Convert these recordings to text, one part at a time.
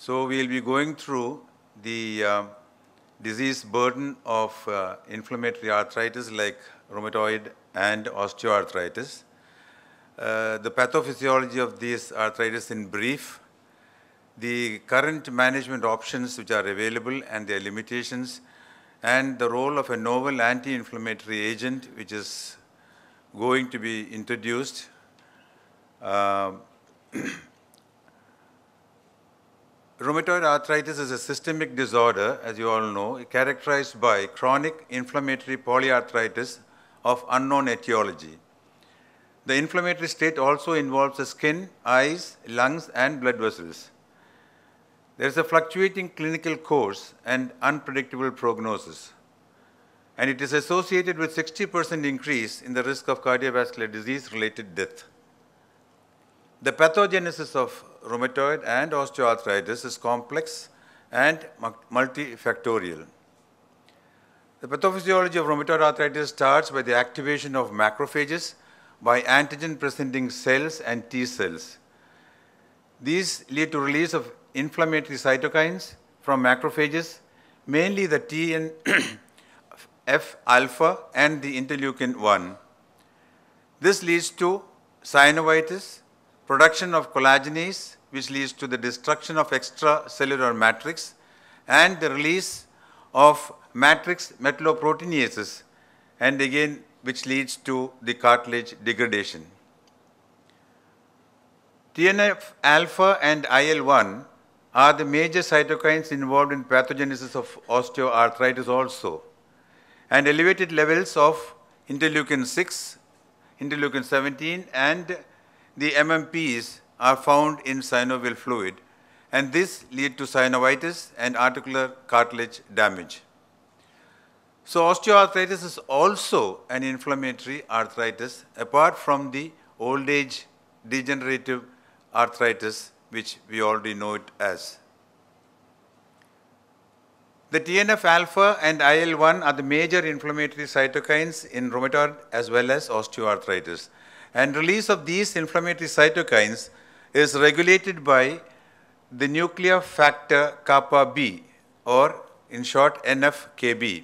So we'll be going through the disease burden of inflammatory arthritis like rheumatoid and osteoarthritis. The pathophysiology of these arthritis in brief, the current management options which are available and their limitations, and the role of a novel anti-inflammatory agent which is going to be introduced. Rheumatoid arthritis is a systemic disorder, as you all know, characterized by chronic inflammatory polyarthritis of unknown etiology. The inflammatory state also involves the skin, eyes, lungs, and blood vessels. There is a fluctuating clinical course and unpredictable prognosis, and it is associated with 60% increase in the risk of cardiovascular disease-related death. The pathogenesis of rheumatoid and osteoarthritis is complex and multifactorial. The pathophysiology of rheumatoid arthritis starts by the activation of macrophages by antigen-presenting cells and T cells. These lead to release of inflammatory cytokines from macrophages, mainly the TNF-alpha and the interleukin-1. This leads to synovitis, production of collagenase, which leads to the destruction of extracellular matrix, and the release of matrix metalloproteinases, and again, which leads to the cartilage degradation. TNF-alpha and IL-1 are the major cytokines involved in pathogenesis of osteoarthritis also, and elevated levels of interleukin-6, interleukin-17, and the MMPs are found in synovial fluid, and this leads to synovitis and articular cartilage damage. So osteoarthritis is also an inflammatory arthritis apart from the old age degenerative arthritis which we already know it as. The TNF-alpha and IL-1 are the major inflammatory cytokines in rheumatoid as well as osteoarthritis. And release of these inflammatory cytokines is regulated by the nuclear factor kappa B, or in short NF-κB.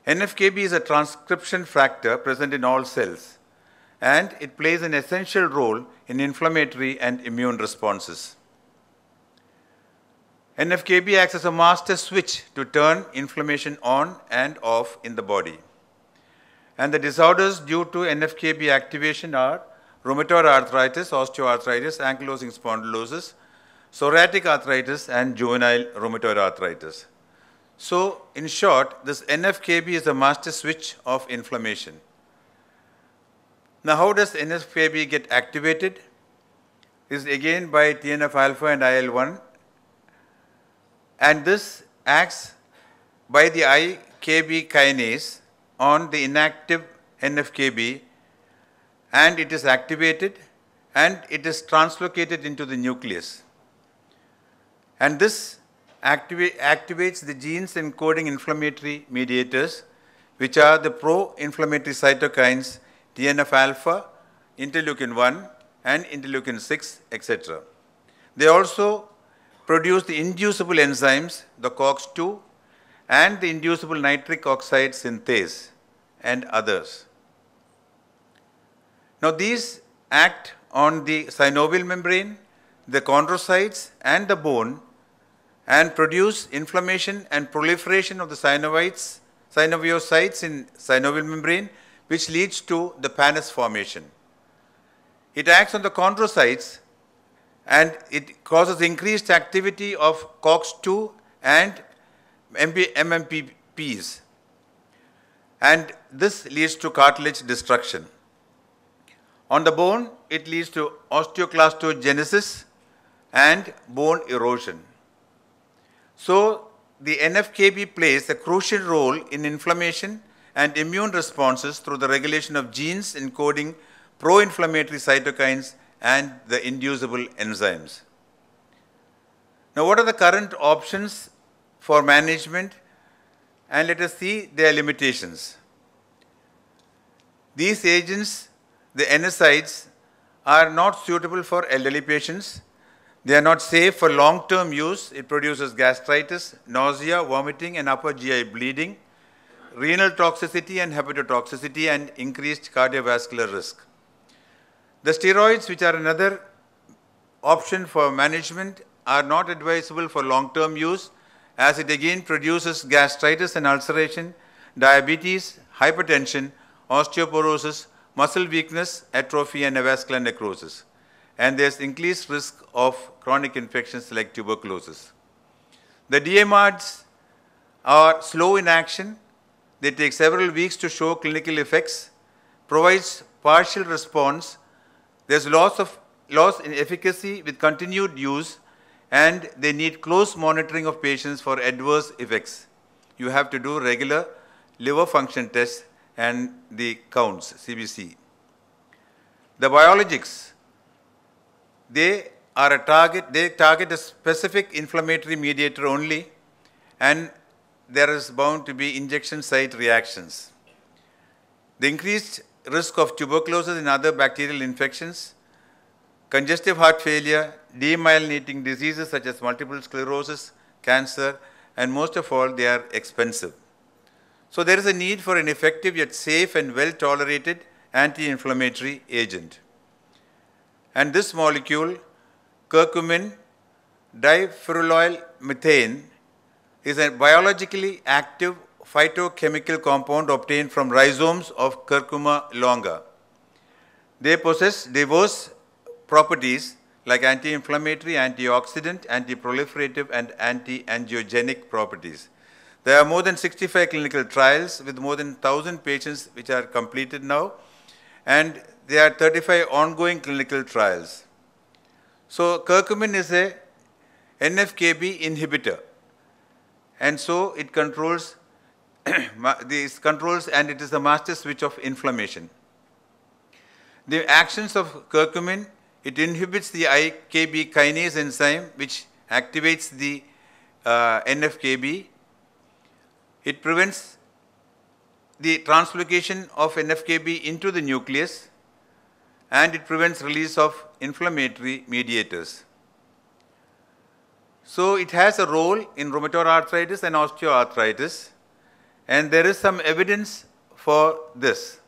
NF-κB is a transcription factor present in all cells, and it plays an essential role in inflammatory and immune responses. NF-κB acts as a master switch to turn inflammation on and off in the body. And the disorders due to NF-κB activation are rheumatoid arthritis, osteoarthritis, ankylosing spondylosis, psoriatic arthritis, and juvenile rheumatoid arthritis. So, in short, this NF-κB is the master switch of inflammation. Now, how does NF-κB get activated? This is again by TNF-alpha and IL-1, and this acts by the IKB kinase on the inactive NF-κB, and it is activated and it is translocated into the nucleus. And this activates the genes encoding inflammatory mediators, which are the pro-inflammatory cytokines TNF-alpha, interleukin-1, and interleukin-6, etc. They also produce the inducible enzymes, the COX-2, and the inducible nitric oxide synthase, and others. Now these act on the synovial membrane, the chondrocytes, and the bone, and produce inflammation and proliferation of the synoviocytes in synovial membrane, which leads to the pannus formation. It acts on the chondrocytes, and it causes increased activity of COX-2 and MMPs, and this leads to cartilage destruction. On the bone, it leads to osteoclastogenesis and bone erosion. So, the NF-κB plays a crucial role in inflammation and immune responses through the regulation of genes encoding pro-inflammatory cytokines and the inducible enzymes. Now, what are the current options for management? And let us see their limitations. These agents, the NSAIDs, are not suitable for elderly patients. They are not safe for long-term use. It produces gastritis, nausea, vomiting, and upper GI bleeding, renal toxicity and hepatotoxicity, and increased cardiovascular risk. The steroids, which are another option for management, are not advisable for long-term use, as it again produces gastritis and ulceration, diabetes, hypertension, osteoporosis, muscle weakness, atrophy, and avascular necrosis. And there's increased risk of chronic infections like tuberculosis. The DMARDs are slow in action. They take several weeks to show clinical effects, provides partial response. There's loss in efficacy with continued use, and they need close monitoring of patients for adverse effects. You have to do regular liver function tests and the counts, CBC. The biologics, they target a specific inflammatory mediator only, and there is bound to be injection site reactions. The increased risk of tuberculosis and other bacterial infections, congestive heart failure, demyelinating diseases such as multiple sclerosis, cancer, and most of all, they are expensive. So there is a need for an effective yet safe and well-tolerated anti-inflammatory agent. And this molecule, curcumin difurylyl methane, is a biologically active phytochemical compound obtained from rhizomes of Curcuma longa. They possess diverse properties like anti-inflammatory, antioxidant, anti-proliferative, and anti-angiogenic properties. There are more than 65 clinical trials with more than 1,000 patients which are completed now, and there are 35 ongoing clinical trials. So curcumin is a NF-κB inhibitor, and so it controls these controls, and it is the master switch of inflammation. The actions of curcumin: it inhibits the IKB kinase enzyme, which activates the NF-κB. It prevents the translocation of NF-κB into the nucleus, and it prevents release of inflammatory mediators. So it has a role in rheumatoid arthritis and osteoarthritis, and there is some evidence for this.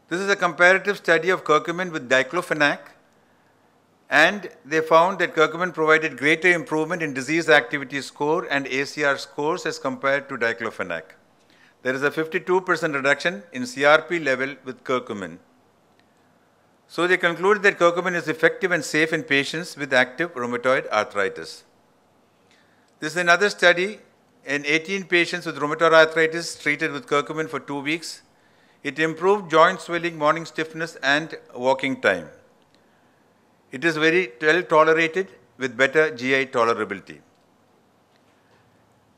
This is a comparative study of curcumin with diclofenac, and they found that curcumin provided greater improvement in disease activity score and ACR scores as compared to diclofenac. There is a 52% reduction in CRP level with curcumin. So they concluded that curcumin is effective and safe in patients with active rheumatoid arthritis. This is another study in 18 patients with rheumatoid arthritis treated with curcumin for 2 weeks. It improved joint swelling, morning stiffness, and walking time. It is very well tolerated with better GI tolerability.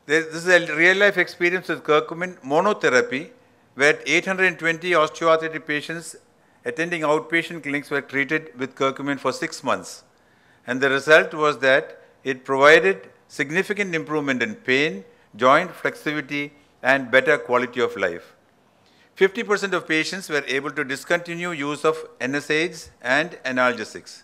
This is a real-life experience with curcumin monotherapy, where 820 osteoarthritic patients attending outpatient clinics were treated with curcumin for 6 months. And the result was that it provided significant improvement in pain, joint flexibility, and better quality of life. 50% of patients were able to discontinue use of NSAIDs and analgesics,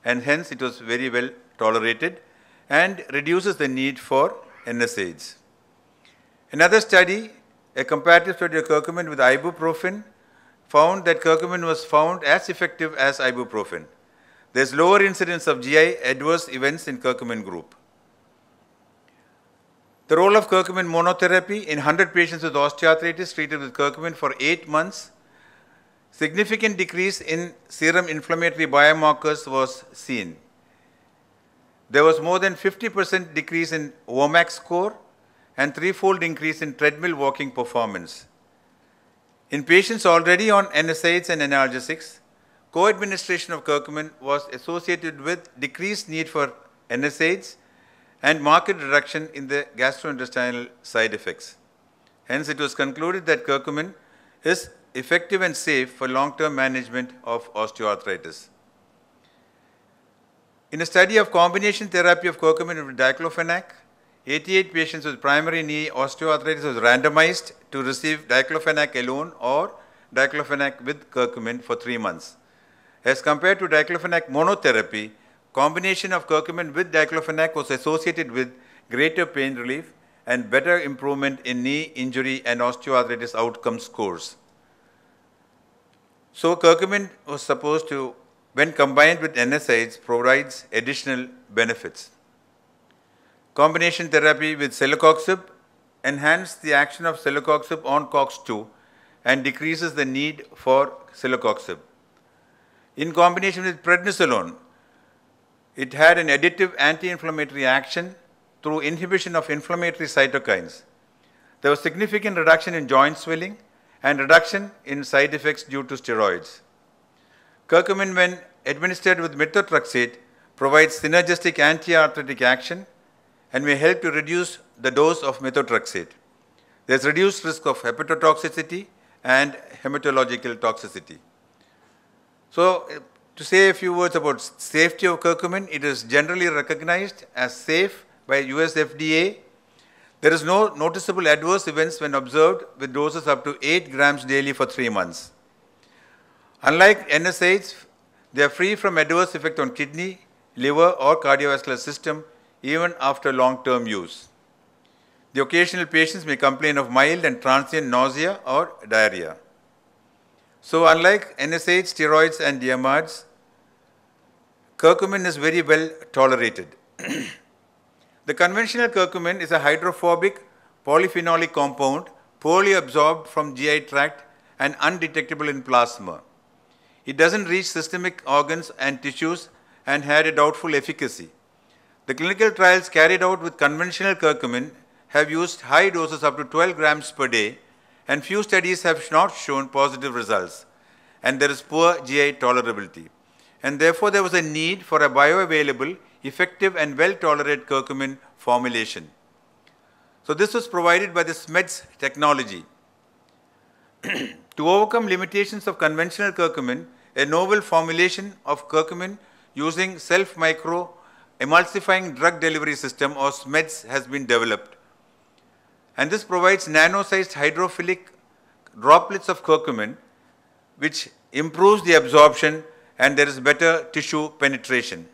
and hence it was very well tolerated and reduces the need for NSAIDs. Another study, a comparative study of curcumin with ibuprofen, found that curcumin was found as effective as ibuprofen. There is lower incidence of GI adverse events in curcumin group. The role of curcumin monotherapy in 100 patients with osteoarthritis treated with curcumin for 8 months, significant decrease in serum inflammatory biomarkers was seen. There was more than 50% decrease in WOMAC score and 3-fold increase in treadmill walking performance. In patients already on NSAIDs and analgesics, co-administration of curcumin was associated with decreased need for NSAIDs and marked reduction in the gastrointestinal side effects. Hence, it was concluded that curcumin is effective and safe for long-term management of osteoarthritis. In a study of combination therapy of curcumin with diclofenac, 88 patients with primary knee osteoarthritis was randomized to receive diclofenac alone or diclofenac with curcumin for 3 months. As compared to diclofenac monotherapy, combination of curcumin with diclofenac was associated with greater pain relief and better improvement in knee injury and osteoarthritis outcome scores. So curcumin was supposed to, when combined with NSAIDs, provides additional benefits. Combination therapy with celecoxib enhanced the action of celecoxib on COX-2 and decreases the need for celecoxib. In combination with prednisolone, it had an additive anti-inflammatory action through inhibition of inflammatory cytokines. There was significant reduction in joint swelling and reduction in side effects due to steroids. Curcumin, when administered with methotrexate, provides synergistic anti-arthritic action and may help to reduce the dose of methotrexate. There is reduced risk of hepatotoxicity and hematological toxicity. So, to say a few words about safety of curcumin, it is generally recognized as safe by US FDA. There is no noticeable adverse events when observed with doses up to 8 grams daily for 3 months. Unlike NSAIDs, they are free from adverse effect on kidney, liver or cardiovascular system even after long-term use. The occasional patients may complain of mild and transient nausea or diarrhea. So unlike NSAIDs, steroids and DMARDs, curcumin is very well tolerated. The conventional curcumin is a hydrophobic polyphenolic compound poorly absorbed from GI tract and undetectable in plasma. It doesn't reach systemic organs and tissues and had a doubtful efficacy. The clinical trials carried out with conventional curcumin have used high doses up to 12 grams per day, and few studies have not shown positive results, and there is poor GI tolerability. And therefore, there was a need for a bioavailable, effective and well-tolerated curcumin formulation. So this was provided by the SMEDS technology. To overcome limitations of conventional curcumin, a novel formulation of curcumin using self-micro emulsifying drug delivery system or SMEDS has been developed. And this provides nano-sized hydrophilic droplets of curcumin which improves the absorption and there is better tissue penetration.